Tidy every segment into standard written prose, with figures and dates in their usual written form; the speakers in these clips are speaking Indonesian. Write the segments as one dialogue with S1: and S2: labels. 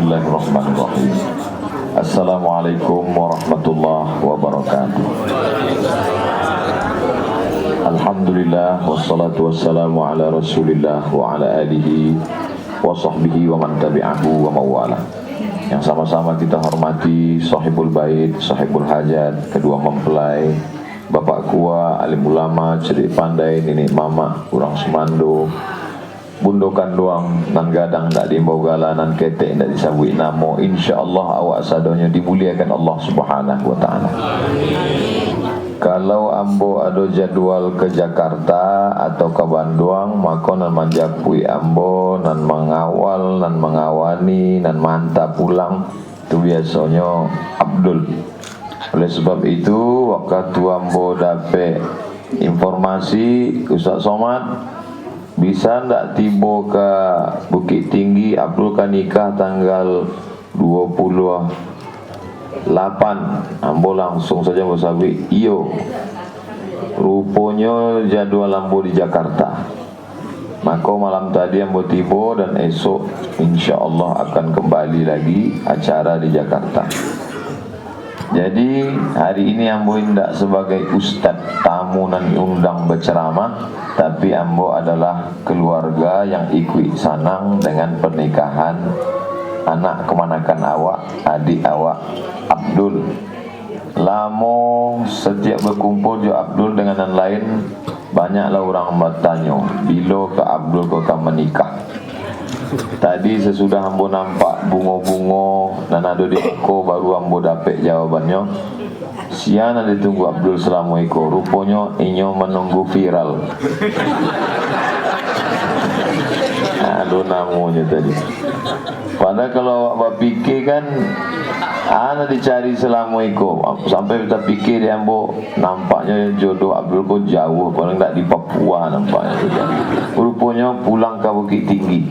S1: Bismillahirrahmanirrahim. Assalamualaikum warahmatullahi wabarakatuh. Alhamdulillah wassalatu wassalamu ala Rasulillah wa ala alihi wa sahbihi wa man tabi'ahu wa mawala. Yang sama-sama kita hormati sahibul bait, sahibul hajat, kedua mempelai, bapak kua, alim ulama, cedik pandai, nenek mama, urang semando, bundokan doang nan gadang ndak diimbau gala nan ketek ndak disabui namo, insyaallah awak sadonyo dimuliakan Allah Subhanahu wa taala. Kalau ambo ada jadwal ke Jakarta atau ke Bandung, maka nan manjapui ambo nan mengawal, nan mengawani, nan mantap pulang itu biasanya Abdul. Oleh sebab itu waktu ambo dapat informasi Ustaz Somad bisa ndak tiba ke Bukit Tinggi, Abdul kan nikah tanggal 28. Ambo langsung saja bersabi, iyo rupanya jadwal ambo di Jakarta. Maka malam tadi ambo tiba dan esok insyaallah akan kembali lagi acara di Jakarta. Jadi hari ini ambo tidak sebagai ustaz tamu nan undang berceramah, tapi ambo adalah keluarga yang ikut sanang dengan pernikahan anak kemanakan awak, adik awak Abdul. Lamo setiap berkumpul jo Abdul dengan yang lain, banyaklah orang bertanya bila ke Abdul kau akan menikah. Tadi sesudah ambo nampak bunga-bunga dan ada di eko, baru ambo dapat jawabannya. Sian ada tunggu Abdul selama eko, rupanya inyo menunggu viral. Aduh namanya tadi. Padahal kalau awak pikir kan ana dicari selama eko, sampai kita pikir dia ambo nampaknya jodoh Abdul kok jauh, paling tak di Papua nampaknya. Rupanya pulang ke Bukit Tinggi.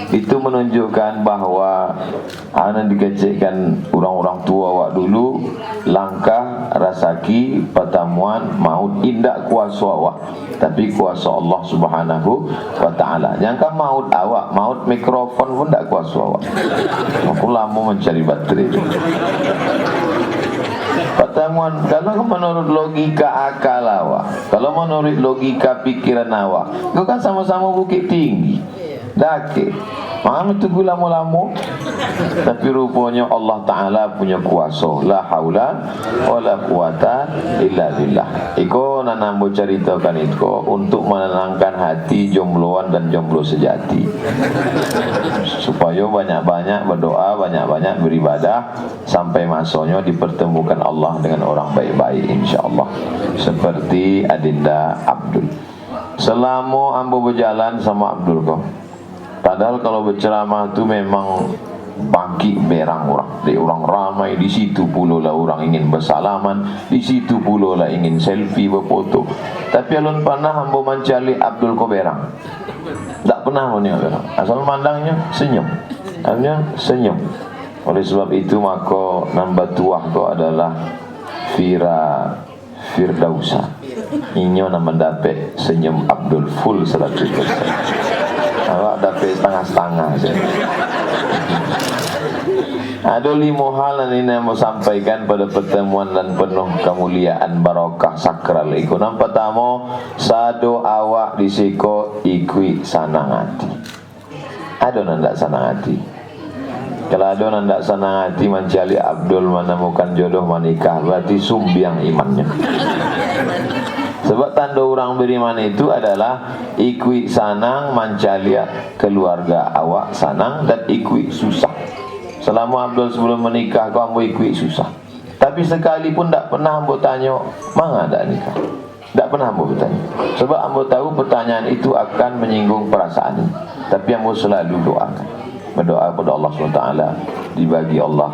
S1: Itu menunjukkan bahwa ana dikecekkan orang-orang tua awak dulu, langkah rasaki pertemuan maut indak kuasa awak, tapi kuasa Allah Subhanahu wa taala. Jangan maut awak, maut mikrofon pun tak kuasa awak. Aku lama mencari baterai. Pertemuan kalau menurut logika akal awak, kalau menurut logika pikiran awak, itu kan sama-sama Bukit Tinggi. Dake, maaf itu lama-lama. Tapi rupanya Allah Ta'ala punya kuasa. La haula wa la quwata illa billah. Iko nanambo ceritakan itu untuk menenangkan hati jombloan dan jomblo sejati, supaya banyak-banyak berdoa, banyak-banyak beribadah, sampai masanya dipertemukan Allah dengan orang baik-baik insyaallah. Seperti Adinda Abdul. Selama ambo berjalan sama Abdul kok, padahal kalau berceramah itu memang bangkit berang orang, di orang ramai, di situ pula lah orang ingin bersalaman, di situ pula lah ingin selfie berfoto. Tapi alun pernah ambo mencari Abdul ko berang, tak pernah ambo nengok berang, asal mandangnya senyum, artinya senyum. Oleh sebab itu maka nambah tuah ko adalah Firdausa. Inyo nama dapat senyum Abdul full 100%. Awak dapat setengah-setengah saja. Ada 5 hal yang ini mau sampaikan pada pertemuan dan penuh kemuliaan barakah sakral iku. Yang pertama, sado awak disiko ikui sanang hati. Ada nanda sanang hati. Kalau ada nanda sanang hati mencari Abdul menemukan jodoh menikah, berarti sumbiang imannya. Sebab tanda orang beriman itu adalah ikui sanang mencari keluarga awak sanang dan ikui susah. Selama Abdul sebelum menikah kau ambo ikui susah. Tapi sekalipun tak pernah ambo tanya, "Manga dak nikah?" Tak pernah ambo bertanya. Sebab ambo tahu pertanyaan itu akan menyinggung perasaan. Tapi ambo selalu doakan. Berdoa kepada Allah SWT, dibagi Allah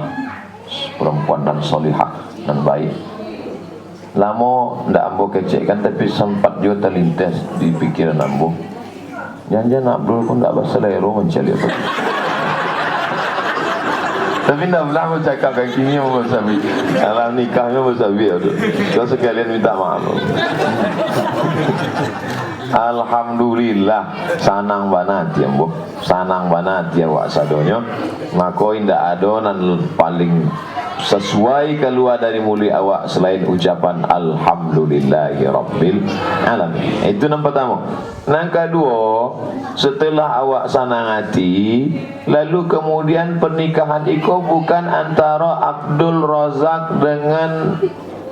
S1: perempuan dan solihah dan baik. Lama ndak ambo kecekkan, tapi sempat juga terlintas di pikiran ambo, jangan-jangan Abdul pun ndak berselera mencari apa. Tapi ndak pernah mau cakap kakinya mau sabi. Alam nikahnya mau sabi. Kau sekalian minta maaf. Alhamdulillah sanang banat ya mbok, sanang banat ya wak sadonyo. Maka indak adonan paling sesuai keluar dari mulut awak selain ucapan alhamdulillahi rabbil alamin. Itu yang pertama. Yang kedua, setelah awak sanang hati, lalu kemudian pernikahan iko bukan antara Abdul Razak dengan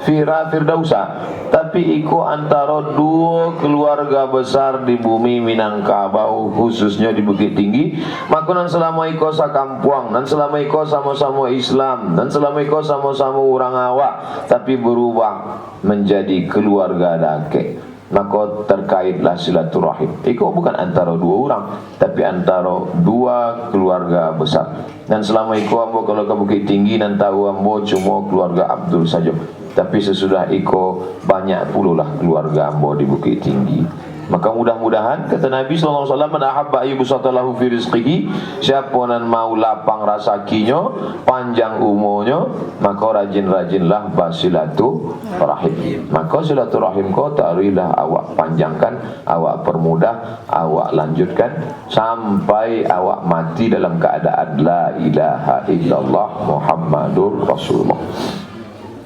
S1: Fira Firdausa, tapi iko antara dua keluarga besar di bumi Minangkabau, khususnya di Bukit Tinggi. Maka dan selama iko sakampuang, dan selama iko sama-sama Islam, dan selama iko sama-sama orang awak, tapi berubah menjadi keluarga dake, maka terkaitlah silaturahim. Iko bukan antara dua orang, tapi antara dua keluarga besar. Dan selama iko ambo kalau ke Bukit Tinggi dan tahu ambo cuma keluarga Abdul saja. Tapi sesudah iko banyak pululah keluarga ambo di Bukit Tinggi. Maka mudah-mudahan kata Nabi SAW, man ahabba ayyubsatalahu fi rizqihi, siapa yang mau lapang rasakinya, panjang umurnya, maka rajin-rajinlah basilaturahim. Maka silaturahim kau ta'rilah awak panjangkan, awak permudah, awak lanjutkan sampai awak mati dalam keadaan la ilaha illallah Muhammadur Rasulullah.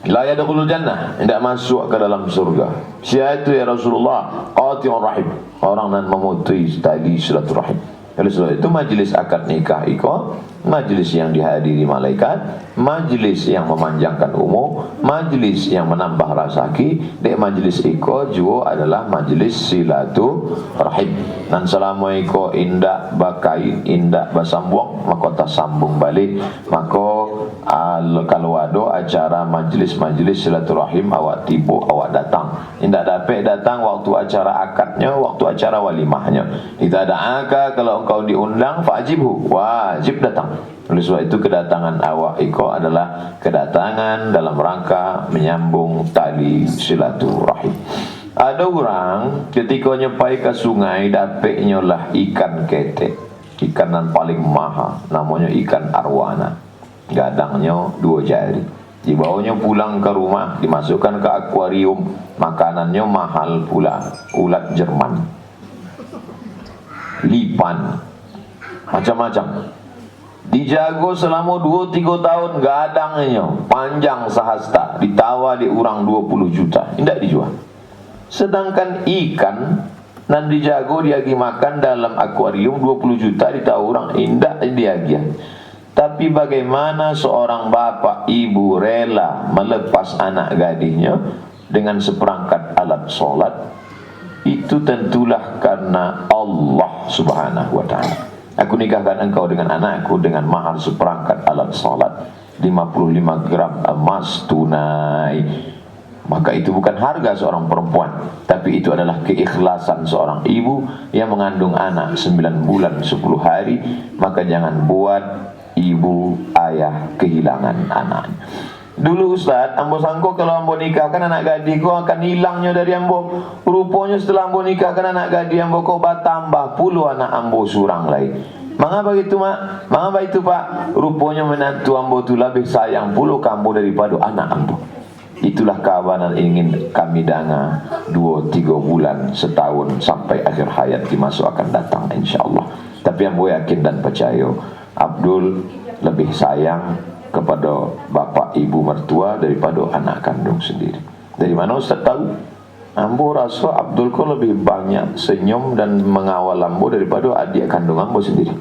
S1: La yadkhulul jannah, tidak masuk ke dalam surga. Siapa itu ya Rasulullah? Qati'ur rahim, orang yang memutus tali silaturahim. Oleh sebab itu majlis akad nikah iko, majlis yang dihadiri malaikat, majlis yang memanjangkan umur, majlis yang menambah rezeki. Dek majlis iko juga adalah majlis silaturahim. Dan selama iko indak bakait, indak basambung, maka tak sambung balik. Maka kalau ada acara majlis-majlis silaturahim, awak tiba, awak datang. Indak dapat datang waktu acara akadnya, waktu acara walimahnya. Kita ada akad, kalau engkau diundang fa'jibhu, wajib datang. Oleh sebab itu kedatangan awak iko adalah kedatangan dalam rangka menyambung tali silaturahim. Ada orang ketika nyepai ke sungai dapatnya lah ikan ketek, ikan yang paling mahal, namanya ikan arwana. Gadangnya 2 jari. Dibawanya pulang ke rumah, dimasukkan ke akuarium, makanannya mahal pula, ulat Jerman, lipan, macam-macam. Dijago selama 2-3 tahun, gadangnya panjang sehasta, ditawar di orang 20 juta, tidak dijual. Sedangkan ikan nan dijago diagi makan dalam akuarium 20 juta ditawar orang, tidak diagi. Tapi bagaimana seorang bapak ibu rela melepas anak gadisnya dengan seperangkat alat solat? Itu tentulah karena Allah Subhanahu wa ta'ala. Aku nikahkan engkau dengan anakku dengan mahar seperangkat alat solat 55 gram emas tunai. Maka itu bukan harga seorang perempuan, tapi itu adalah keikhlasan seorang ibu yang mengandung anak 9 bulan 10 hari. Maka jangan buat ibu ayah kehilangan anaknya. Dulu Ustaz, ambo sangko kalau ambo nikahkan anak gadis ko akan hilangnya dari ambo. Rupanya setelah ambo nikahkan anak gadis ambo ko bertambah puluh anak ambo surang lain. Mengapa begitu mak? Mengapa itu pak? Rupanya menantu ambo tu lebih sayang puluh kambo daripada anak ambo. Itulah kawanan ingin kami danga 2-3 bulan, setahun sampai akhir hayat di masa akan datang insyaAllah. Tapi ambo yakin dan percaya Abdul lebih sayang kepada bapak ibu mertua daripada anak kandung sendiri. Dari mana Ustaz tahu? Ambo rasa Abdul ko lebih banyak senyum dan mengawal ambo daripada adik kandung ambo sendiri.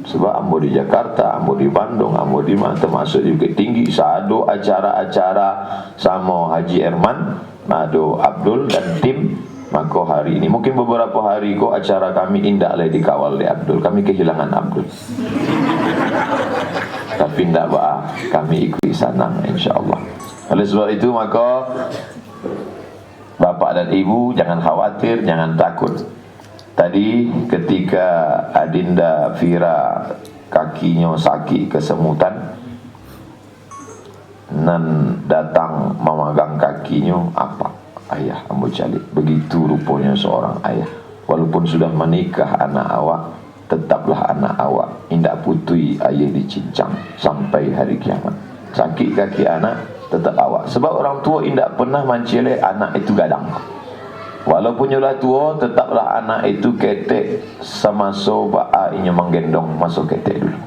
S1: Sebab ambo di Jakarta, ambo di Bandung, ambo di mana, termasuk di Bukit Tinggi, sado acara-acara sama Haji Erman, ada Abdul dan tim. Maka hari ini mungkin beberapa hari kok acara kami indah lagi dikawal oleh Abdul. Kami kehilangan Abdul. Tapi tidak apa, kami ikuti senang insyaAllah. Oleh sebab itu maka bapak dan ibu jangan khawatir, jangan takut. Tadi ketika Adinda Fira kakinya sakit kesemutan, nan datang memegang kakinya, apa? Ayah ambo calik. Begitu rupanya seorang ayah. Walaupun sudah menikah anak awak, tetaplah anak awak indak putui ayah dicincang sampai hari kiamat. Sakit kaki anak tetap awak, sebab orang tua indak pernah mencela anak itu gadang. Walaupun sudah tua, tetaplah anak itu ketek semasa baa inya menggendong masuk ketek dulu.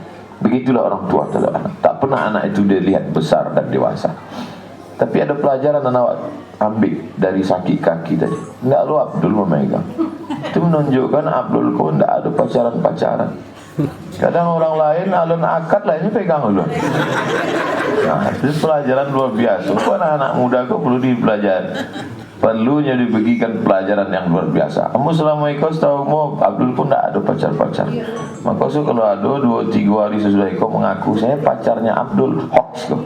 S1: Begitulah orang tua terhadap anak. Tak pernah anak itu dilihat besar dan dewasa. Tapi ada pelajaran yang awak ambil dari sakit kaki tadi. Enggak lu Abdul memegang. Itu menunjukkan Abdul kau enggak ada pacaran-pacaran. Kadang orang lain alun akad lainnya pegang dulu. Nah, itu pelajaran luar biasa. Kau anak-anak muda kau perlu dipelajari. Perlunya dibagikan pelajaran yang luar biasa. Kamu selama ikut setahu mu Abdul pun tak ada pacar-pacar. Maka so kalau ada 2-3 hari sesudah ikut mengaku saya pacarnya Abdul, hoax kau.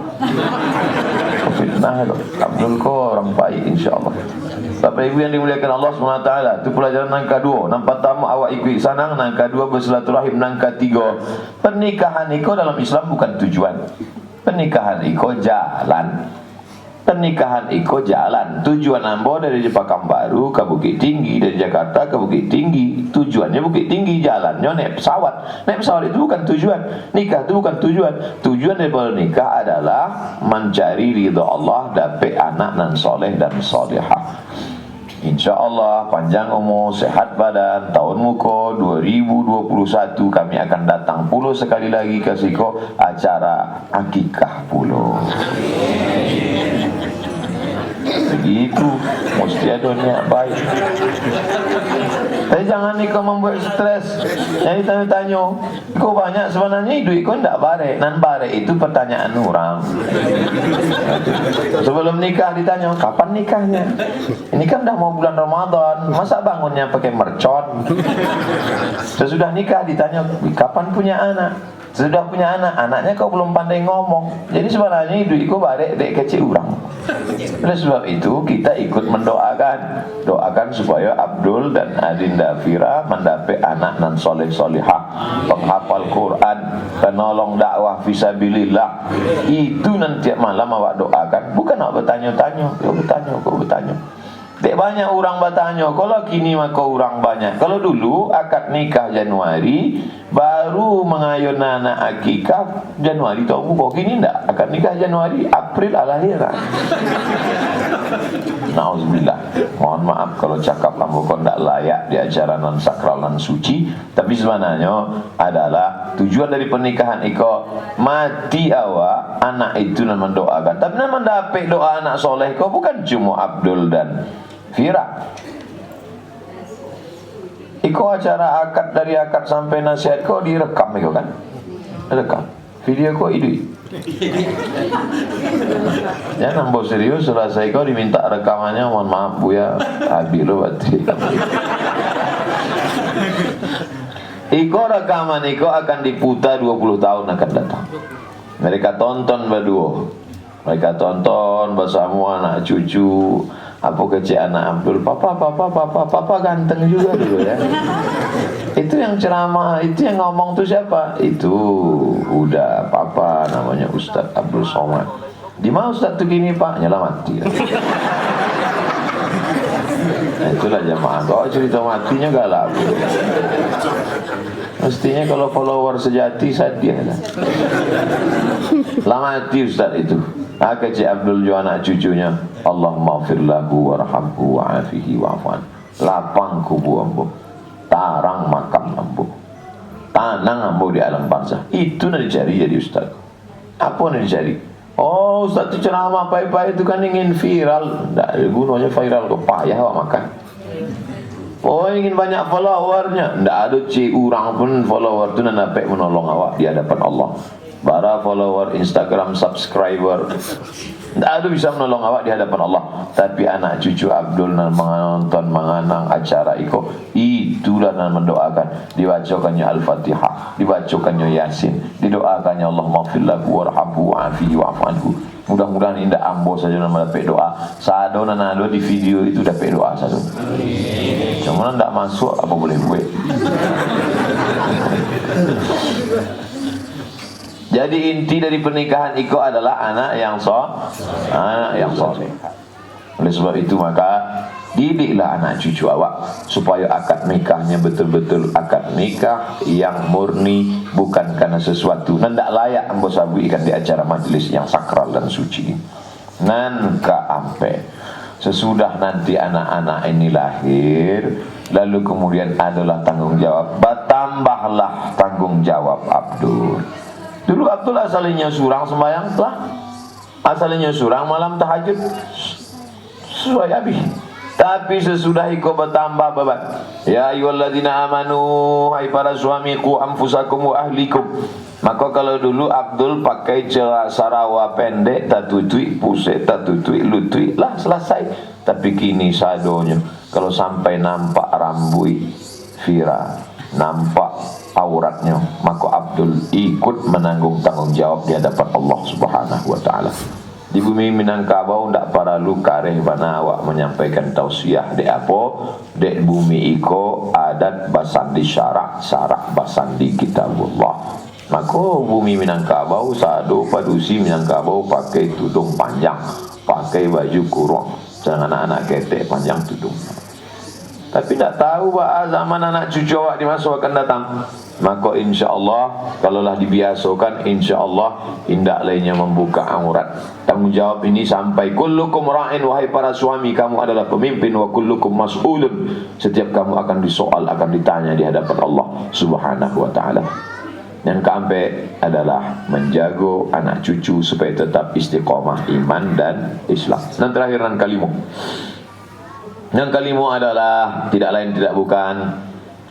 S1: Fitnah kau. Abdul kau orang baik insya-Allah. Bapak Ibu yang dimuliakan Allah SWT, itu pelajaran yang kedua. Yang pertama awak ikut sanang, yang kedua bersilaturahim, yang ketiga pernikahan itu dalam Islam bukan tujuan. Pernikahan itu jalan. Pernikahan itu jalan. Tujuan ambo dari Pekanbaru ke Bukit Tinggi, dari Jakarta ke Bukit Tinggi. Tujuannya Bukit Tinggi, jalannya naik pesawat. Naik pesawat itu bukan tujuan. Nikah itu bukan tujuan. Tujuan daripada nikah adalah mencari ridha Allah, dapat anak nan soleh dan solehah. InsyaAllah panjang umur, sehat badan. Tahun muka 2021 kami akan datang puluh sekali lagi ke siko acara akikah puluh. Begitu, mesti ada niat baik. Tapi jangan kau membuat stres. Jadi tanya-tanya, kau banyak sebenarnya hidup kau tidak barek. Nan barek itu pertanyaan orang. Sebelum nikah ditanya, kapan nikahnya? Ini kan dah mau bulan Ramadan, masa bangunnya pakai mercon? Sesudah nikah ditanya, kapan punya anak? Sudah punya anak, anaknya kau belum pandai ngomong. Jadi sebenarnya hidup kau barek dek kecil orang. Oleh sebab itu kita ikut mendoakan, doakan supaya Abdul dan Adinda Fira mendapat anak nan soleh solihah, penghafal Quran, penolong dakwah fisabilillah. Itu nanti malam awak doakan, bukan awak bertanya-tanya, kau bertanya. Dek banyak orang bertanya, kalau kini maka orang banyak. Kalau dulu akad nikah Januari, baru mengayun anak akikah Januari tahun buka. Kini tidak, akad nikah Januari, April alahiran. Nauzubillah. Mohon maaf kalau cakap lampu kau tidak layak di acara non sakral non suci. Tapi sebenarnya adalah tujuan dari pernikahan iko mati awak anak itu nan mendoakan. Tapi nan mendapat doa anak soleh kau bukan cuma Abdul dan Fira. Iko acara akad dari akad sampai nasihat kau direkam iko kan? Rekam. Video kau itu. Ya nampak serius selesai kau diminta rekamannya, mohon maaf Bu ya, habis lo berarti. Iko rekaman iko akan diputar 20 tahun akan datang. Mereka tonton berdua. Mereka tonton bersama anak cucu. Apa kecil anak Abdul, papa ganteng juga dulu ya. Itu yang ceramah, itu yang ngomong tuh siapa? Itu udah papa namanya Ustadz Abdul Somad. Di mana Ustadz tuh gini Pak? Nyala mati. Nah, itulah jamaah. Kau cerita matinya gak laku. Mestinya kalau follower sejati saja lah. Lama mati Ustadz itu. Kecik Abdul juga anak cucunya. Allahumma gfir lahu warhamhu wa'afihi wa'afan. Lapang kubu ambo, tarang makam ambo, tanang ambo di alam barzah. Itu nak dicari jadi ustaz. Apa nak dicari? Oh, ustaz itu ceramah payah-payah itu kan ingin viral. Tak gunanya viral kok payah awak makan. Oh, ingin banyak followernya. Tak ada orang pun follower tu nak dapat menolong awak di hadapan Allah. Para follower Instagram, subscriber, tak ada bisa menolong awak di hadapan Allah. Tapi anak cucu Abdul nan menonton, menganang acara itulah nan mendoakan. Dibacakannya Al-Fatihah, dibacakannya Yasin, didoakannya Allahumma gfir lahu warhamhu wa'afihi wa'afanhu. Mudah-mudahan indah ambo saja nan mendapat doa. Sado nan ada di video itu dapat doa satu. Cuma tak masuk apa boleh buat. Jadi inti dari pernikahan itu adalah anak yang soleh. Oleh sebab itu maka Didiklah anak cucu awak supaya akad nikahnya betul-betul akad nikah yang murni, bukan karena sesuatu nan tak layak ambo sabuikan di acara majlis yang sakral dan suci. Nan ka ampe sesudah nanti anak-anak ini lahir, lalu kemudian adalah tanggung jawab, bertambahlah tanggung jawab Abdul. Dulu Abdul asalnya surang sembahyang telah, asalnya surang malam tahajud sesuai habis. Tapi sesudah itu bertambah beban. Ya ayyuhalladzina amanu, hai para suami, qu anfusakum wa ahlikum. Maka kalau dulu Abdul pakai celana sarawa pendek, tak tutui pusat, tak tutui lutui, lah selesai. Tapi kini sadonya kalau sampai nampak rambut Fira, nampak auratnya, maka Abdul ikut menanggung tanggung jawab di hadapan Allah Subhanahu wa taala. Di bumi Minangkabau ndak para lu kareh bana awak menyampaikan tausiah de apa de bumi iko adat basandi syarak basandi kitabullah. Maka bumi Minangkabau sado padusi Minangkabau pakai tudung panjang, pakai baju kurung, jangan anak-anak ketek panjang tudung. Tapi tak tahu bahwa zaman anak cucu awak di masa akan datang. Maka insya Allah, kalaulah dibiasakan, insya Allah indak lainnya membuka aurat. Tanggung jawab ini sampai kullukum ra'in, wahai para suami, kamu adalah pemimpin, wa kullukum mas'ulun, setiap kamu akan disoal, akan ditanya di hadapan Allah Subhanahu wa ta'ala. Yang keempat adalah menjaga anak cucu supaya tetap istiqamah iman dan Islam. Dan terakhir dan kalimu. Yang kelima adalah tidak lain tidak bukan,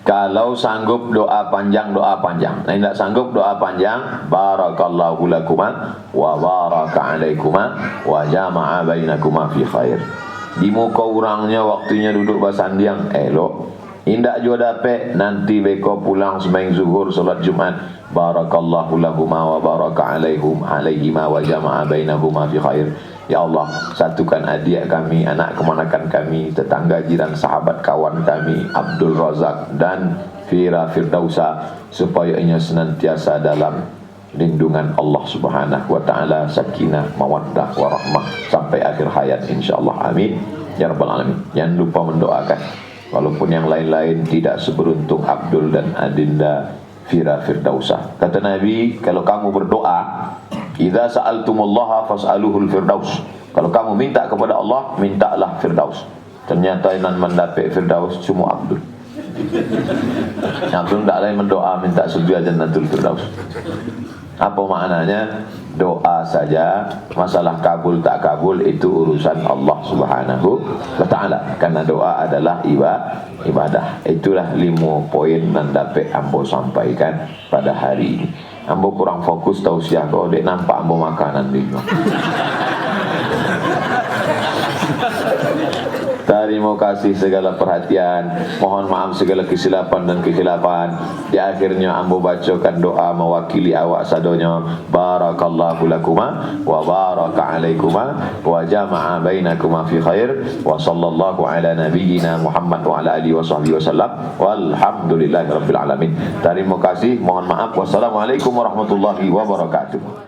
S1: kalau sanggup doa panjang. Nah, tidak sanggup doa panjang, barakallahu lakuma wa baraka alaikuma wa jama'a bainakuma fi khair. Di muka orangnya waktunya duduk basandiang elok, indak juga dapat nanti beko pulang sembahyang zuhur salat Jumat, barakallahu lakuma wa baraka alaihima wa jama'a bainakuma fi khair. Ya Allah, satukan adik kami, anak kemanakan kami, tetangga, jiran, sahabat, kawan kami, Abdul Razak dan Fira Firdausa, supaya ia senantiasa dalam lindungan Allah Subhanahu wa ta'ala, sakinah, mawaddah, warahmah sampai akhir hayat insyaAllah. Amin ya rabbal alamin. Jangan lupa mendoakan, walaupun yang lain-lain tidak seberuntung Abdul dan Adinda Fira Firdausa. Kata Nabi, kalau kamu berdoa, idza sa'altumullaha fas'aluhul firdaus. Kalau kamu minta kepada Allah, mintalah firdaus. Ternyata yang mendapat firdaus cuma Abdul. Abdul tidak lain mendoa minta surga jannatul firdaus. Apa maknanya? Doa saja, masalah kabul tak kabul itu urusan Allah Subhanahu wa ta'ala, karena doa adalah ibadah. Itulah 5 poin yang dapat ambo sampaikan pada hari ini. Ambo kurang fokus tausiah kau dek nampak ambo makanan di rumah. Terima kasih segala perhatian. Mohon maaf segala kesilapan dan kekhilafan. Di akhirnya ambo bacakan doa mewakili awak sadonya. Barakallahu lakuma wa baraka alaikuma wa jama'a bainakuma fi khair wa sallallahu ala nabiyyina Muhammad wa ala alihi wa sahbihi wasallam walhamdulillahi rabbil alamin. Terima kasih. Mohon maaf. Wassalamualaikum warahmatullahi wabarakatuh.